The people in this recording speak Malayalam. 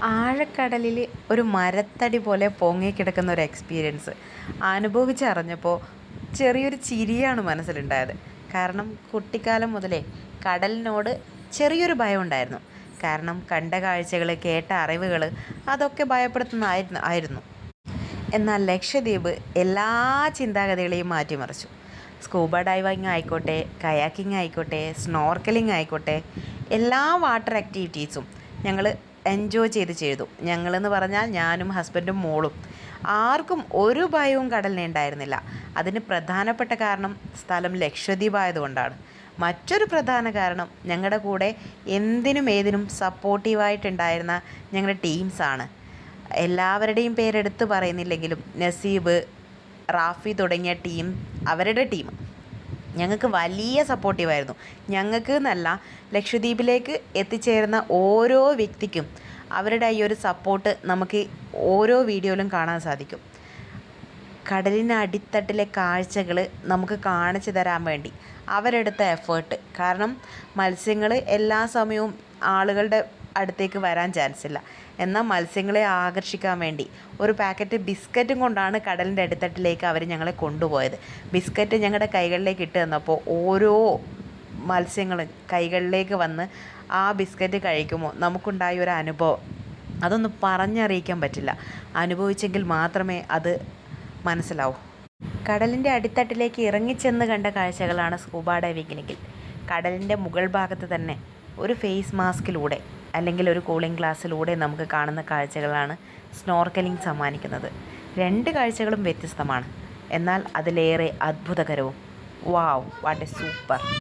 ആഴക്കടലിൽ ഒരു മരത്തടി പോലെ പൊങ്ങിക്കിടക്കുന്ന ഒരു എക്സ്പീരിയൻസ് അനുഭവിച്ചറിഞ്ഞപ്പോൾ ചെറിയൊരു ചിരിയാണ് മനസ്സിലുണ്ടായത്. കാരണം കുട്ടിക്കാലം മുതലേ കടലിനോട് ചെറിയൊരു ഭയം ഉണ്ടായിരുന്നു. കാരണം കണ്ട കാഴ്ചകൾ, കേട്ട അറിവുകൾ അതൊക്കെ ഭയപ്പെടുത്തുന്നതായിരുന്നു. എന്നാൽ ലക്ഷദ്വീപ് എല്ലാ ചിന്താഗതികളെയും മാറ്റിമറിച്ചു. സ്കൂബ ഡൈവിങ് ആയിക്കോട്ടെ, കയാക്കിംഗ് ആയിക്കോട്ടെ, സ്നോർക്കലിംഗ് ആയിക്കോട്ടെ, എല്ലാ വാട്ടർ ആക്ടിവിറ്റീസും ഞങ്ങൾ എൻജോയ് ചെയ്തു. ഞങ്ങളെന്ന് പറഞ്ഞാൽ ഞാനും ഹസ്ബൻഡും മോളും. ആർക്കും ഒരു ഭയവും കടലിനെ ഉണ്ടായിരുന്നില്ല. അതിന് പ്രധാനപ്പെട്ട കാരണം സ്ഥലം ലക്ഷദ്വീപ് ആയതുകൊണ്ടാണ്. മറ്റൊരു പ്രധാന കാരണം ഞങ്ങളുടെ കൂടെ എന്തിനും ഏതിനും സപ്പോർട്ടീവായിട്ടുണ്ടായിരുന്ന ഞങ്ങളുടെ ടീംസാണ്. എല്ലാവരുടെയും പേരെടുത്ത് പറയുന്നില്ലെങ്കിലും നസീബ്, റാഫി തുടങ്ങിയ ടീം, അവരുടെ ടീം ഞങ്ങൾക്ക് വലിയ സപ്പോർട്ടീവായിരുന്നു. ഞങ്ങൾക്ക് എന്നല്ല, ലക്ഷദ്വീപിലേക്ക് എത്തിച്ചേരുന്ന ഓരോ വ്യക്തിക്കും അവരുടെ ഈ ഒരു സപ്പോർട്ട് നമുക്ക് ഓരോ വീഡിയോയിലും കാണാൻ സാധിക്കും. കടലിന് അടിത്തട്ടിലെ കാഴ്ചകൾ നമുക്ക് കാണിച്ചു തരാൻ വേണ്ടി അവരെടുത്ത എഫേർട്ട്. കാരണം മത്സ്യങ്ങൾ എല്ലാ സമയവും ആളുകളുടെ അടുത്തേക്ക് വരാൻ ചാൻസ് ഇല്ല. എന്നാൽ മത്സ്യങ്ങളെ ആകർഷിക്കാൻ വേണ്ടി ഒരു പാക്കറ്റ് ബിസ്ക്കറ്റും കൊണ്ടാണ് കടലിൻ്റെ അടിത്തട്ടിലേക്ക് അവർ ഞങ്ങളെ കൊണ്ടുപോയത്. ബിസ്ക്കറ്റ് ഞങ്ങളുടെ കൈകളിലേക്ക് ഇട്ട് തന്നപ്പോൾ ഓരോ മത്സ്യങ്ങളും കൈകളിലേക്ക് വന്ന് ആ ബിസ്ക്കറ്റ് കഴിക്കുമ്പോൾ നമുക്കുണ്ടായ ഒരു അനുഭവം അതൊന്നും പറഞ്ഞറിയിക്കാൻ പറ്റില്ല. അനുഭവിച്ചെങ്കിൽ മാത്രമേ അത് മനസ്സിലാവൂ. കടലിൻ്റെ അടിത്തട്ടിലേക്ക് ഇറങ്ങിച്ചെന്ന് കണ്ട കാഴ്ചകളാണ് സ്കൂബ ഡൈവിങ്ങിലെങ്കിൽ കടലിൻ്റെ മുകൾ ഭാഗത്ത് തന്നെ ഒരു ഫേസ് മാസ്കിലൂടെ അല്ലെങ്കിൽ ഒരു കൂളിംഗ് ഗ്ലാസ്സിലൂടെ നമുക്ക് കാണുന്ന കാഴ്ചകളാണ് സ്നോർക്കലിംഗ് സമ്മാനിക്കുന്നത്. രണ്ട് കാഴ്ചകളും വ്യത്യസ്തമാണ്, എന്നാൽ അതിലേറെ അത്ഭുതകരവും. വാവ്, വാട്ട് എ സൂപ്പർ!